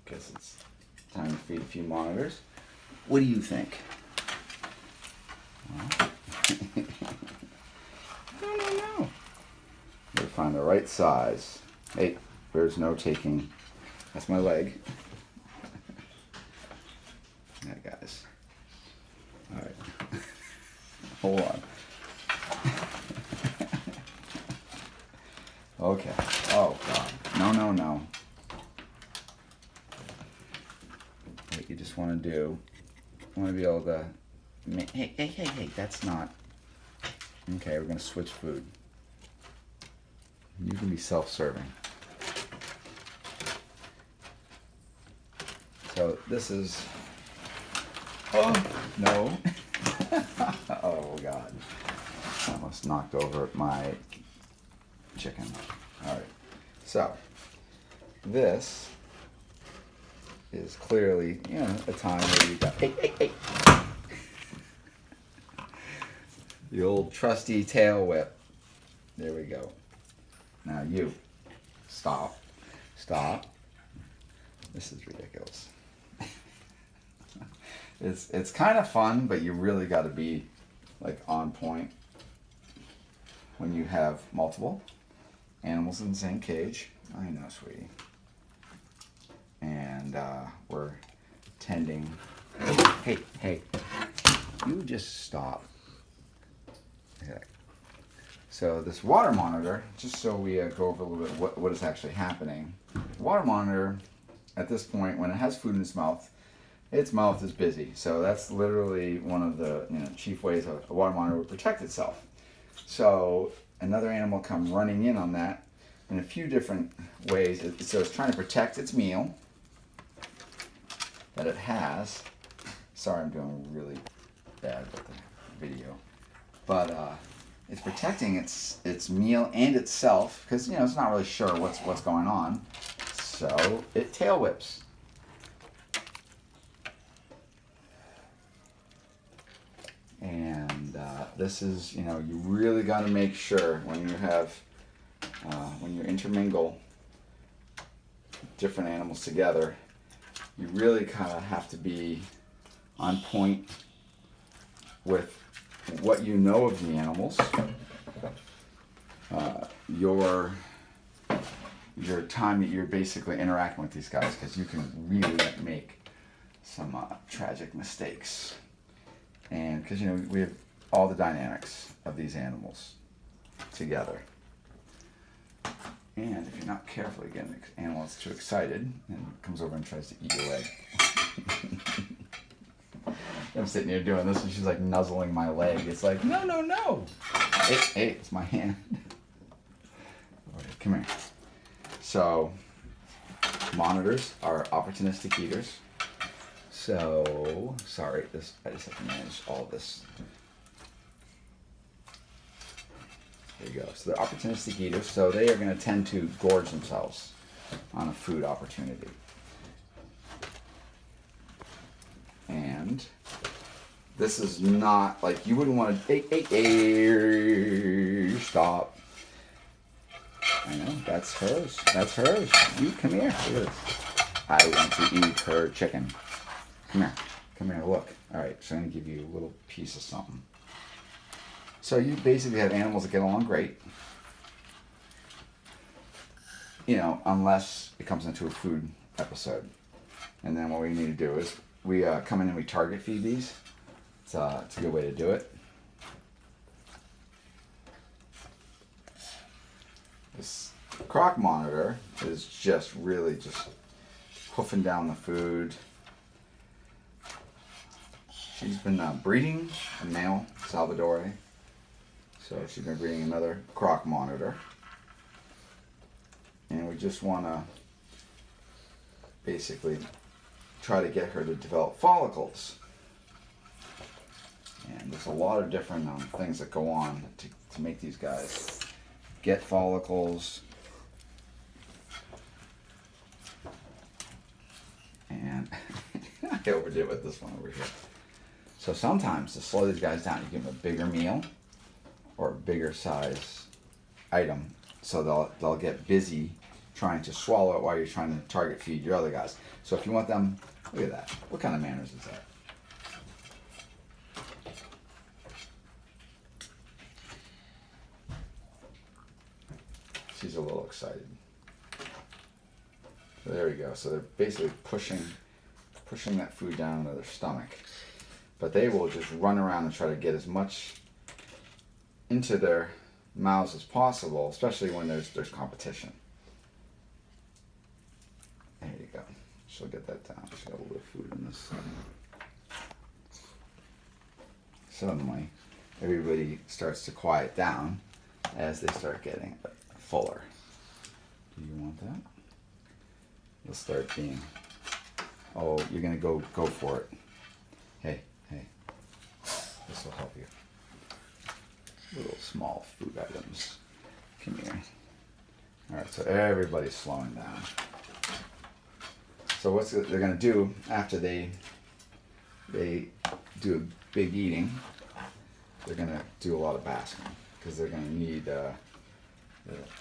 because it's time to feed a few monitors. What do you think? Well, no. Gotta find the right size. Hey, there's no taking. That's my leg. Yeah, guys. All right. Hold on. Okay. Oh, God. No. What you just want to do, you want to be able to... Hey, that's not... Okay, we're going to switch food. You can be self-serving. So this is... Oh, no. Oh, God. I almost knocked over my chicken. All right. So this is clearly, a time where you got... Hey. The old trusty tail whip. There we go. Now you. Stop. This is ridiculous. It's kind of fun, but you really got to be like on point when you have multiple animals in the same cage. I know, sweetie. And we're tending. Hey. You just stop. Okay. So this water monitor, just so we go over a little bit what is actually happening. The water monitor, at this point, when it has food in its mouth is busy. So that's literally one of the chief ways a water monitor would protect itself. So another animal come running in on that in a few different ways. So it's trying to protect its meal that it has. Sorry, I'm doing really bad with the video. But it's protecting its meal and itself because it's not really sure what's going on. So it tail whips. And this is, you really got to make sure when you intermingle different animals together, you really kind of have to be on point with what you know of the animals, your time that you're basically interacting with these guys, because you can really make some tragic mistakes. And because we have all the dynamics of these animals together. And if you're not careful, again, the animal is too excited and comes over and tries to eat your leg. I'm sitting here doing this and she's like nuzzling my leg. It's like, no. Hey, it's my hand. Okay, come here. So, monitors are opportunistic eaters. So, sorry, I just have to manage all of this. There you go. So they're opportunistic eaters, so they are going to tend to gorge themselves on a food opportunity. And this is not, like, you wouldn't want to, hey, stop. I know, that's hers. You, come here. Look at this. I want to eat her chicken. Come here, look. All right, so I'm going to give you a little piece of something. So you basically have animals that get along great, unless it comes into a food episode. And then what we need to do is we come in and we target feed these. It's a good way to do it. This croc monitor is just really just hoofing down the food. She's been breeding a male Salvadori. So she's been breeding another croc monitor. And we just want to basically try to get her to develop follicles. And there's a lot of different things that go on to make these guys get follicles. And I overdid it with this one over here. So sometimes to slow these guys down, you give them a bigger meal or a bigger size item, so they'll get busy trying to swallow it while you're trying to target feed your other guys. So if you want them, look at that. What kind of manners is that? She's a little excited. So there we go. So they're basically pushing that food down into their stomach. But they will just run around and try to get as much into their mouths as possible, especially when there's competition. There you go. She'll get that down. She's got a little food in this. Suddenly, everybody starts to quiet down as they start getting fuller. Do you want that? You'll start being, oh, you're gonna go for it. Hey, this will help you. Little small food items. Come here. All right, so everybody's slowing down. So what they're gonna do after they do a big eating, they're gonna do a lot of basking because they're gonna need the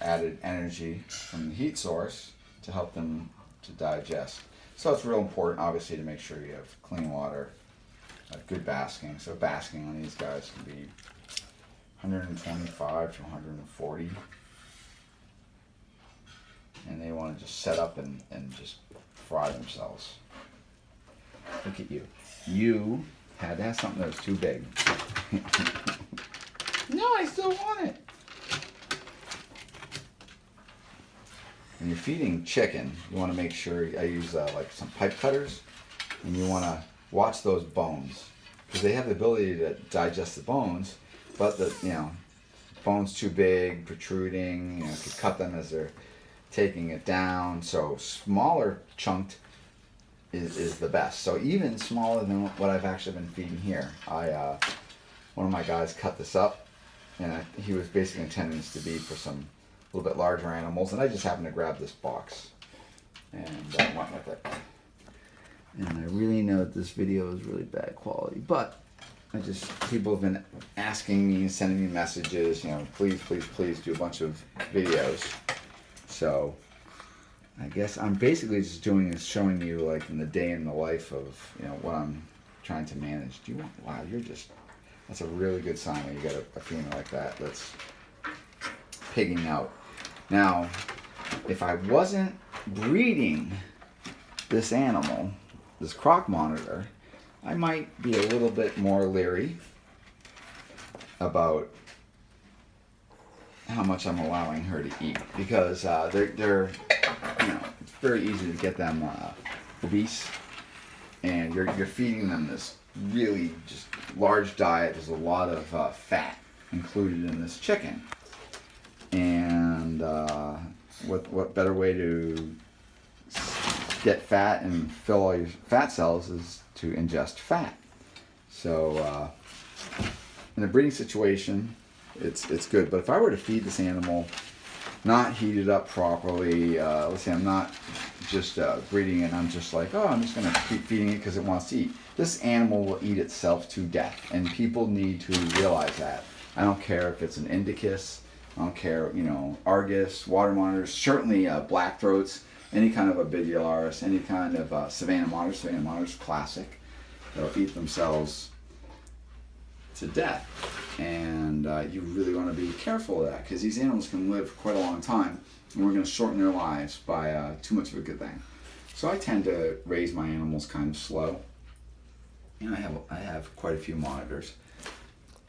added energy from the heat source to help them to digest. So it's real important, obviously, to make sure you have clean water, good basking. So basking on these guys can be 125 to 140. And they want to just set up and just fry themselves. Look at you. You had to have something that was too big. No, I still want it. When you're feeding chicken, you want to make sure, I use like some pipe cutters, and you want to watch those bones because they have the ability to digest the bones, but the bones too big, protruding, could cut them as they're taking it down. So smaller chunked is the best. So even smaller than what I've actually been feeding here. One of my guys cut this up, and he was basically intending this to be for some a little bit larger animals, and I just happened to grab this box and went with it. And I really know that this video is really bad quality, but people have been asking me and sending me messages, please do a bunch of videos. So I guess I'm basically just doing is showing you like in the day in the life of what I'm trying to manage. Wow, that's a really good sign when you get a female like that that's pigging out. Now, if I wasn't breeding this animal, this croc monitor, I might be a little bit more leery about how much I'm allowing her to eat because they're it's very easy to get them obese, and you're feeding them this really just large diet. There's a lot of fat included in this chicken. And what better way to get fat and fill all your fat cells is to ingest fat. So in a breeding situation, it's good. But if I were to feed this animal, not heated up properly, let's say I'm not just breeding and I'm just like, I'm just going to keep feeding it because it wants to eat. This animal will eat itself to death, and people need to realize that. I don't care if it's an Indicus, I don't care, Argus, water monitors, certainly blackthroats, any kind of a Bidularis, any kind of Savannah monitors, classic. They'll eat themselves to death. And you really want to be careful of that because these animals can live quite a long time, and we're going to shorten their lives by too much of a good thing. So I tend to raise my animals kind of slow. I have quite a few monitors.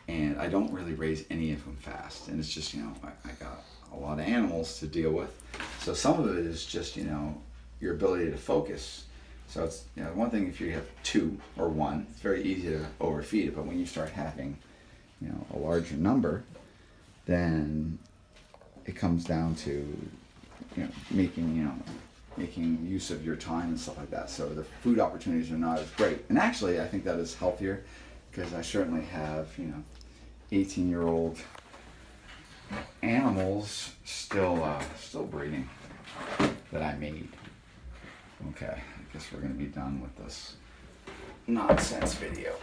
And I don't really raise any of them fast. And it's just, I got a lot of animals to deal with. So some of it is just, your ability to focus. So it's, one thing if you have 2 or 1, it's very easy to overfeed it. But when you start having, a larger number, then it comes down to, making use of your time and stuff like that. So the food opportunities are not as great. And actually, I think that is healthier because I certainly have, 18-year-old animals still breeding that I made. Okay, I guess we're gonna be done with this nonsense video.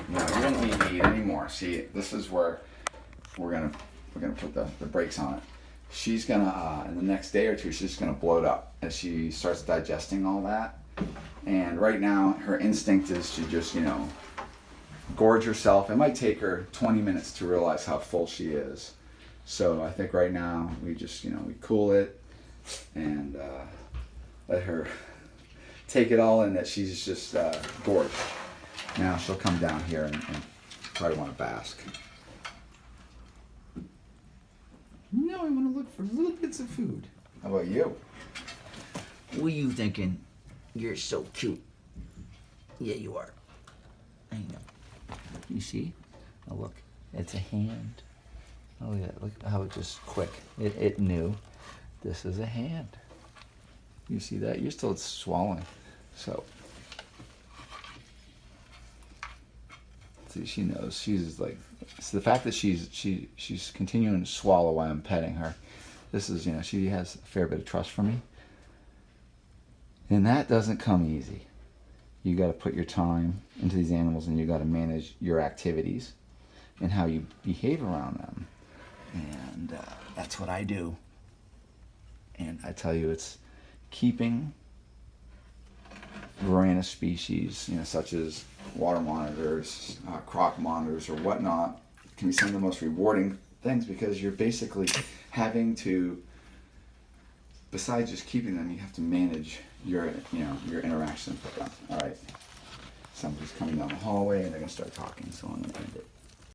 No, you don't need to eat anymore. See, this is where we're gonna put the brakes on it. she's gonna, in the next day or two, she's just gonna bloat up as she starts digesting all that. And right now, her instinct is to just, you know, gorge herself. It might take her 20 minutes to realize how full she is. So I think right now, we just, you know, we cool it and let her take it all in that she's just gorged. Now she'll come down here and probably want to bask. No, I want to look for little bits of food. How about you? What are you thinking? You're so cute. Yeah, you are. I know. You see? Oh, look. It's a hand. Oh, yeah. Look how it just quick. It knew. This is a hand. You see that? You're still swallowing. So. See, she knows. She's like. So the fact that she's continuing to swallow while I'm petting her. This is, you know, she has a fair bit of trust for me. And that doesn't come easy. You got to put your time into these animals and you got to manage your activities and how you behave around them. And that's what I do. And I tell you, it's keeping varanus species, you know, such as water monitors, croc monitors, or whatnot, can be some of the most rewarding things because you're basically having to, besides just keeping them, you have to manage your, you know, your interactions with them. All right, somebody's coming down the hallway and they're gonna start talking, so I'm gonna end it.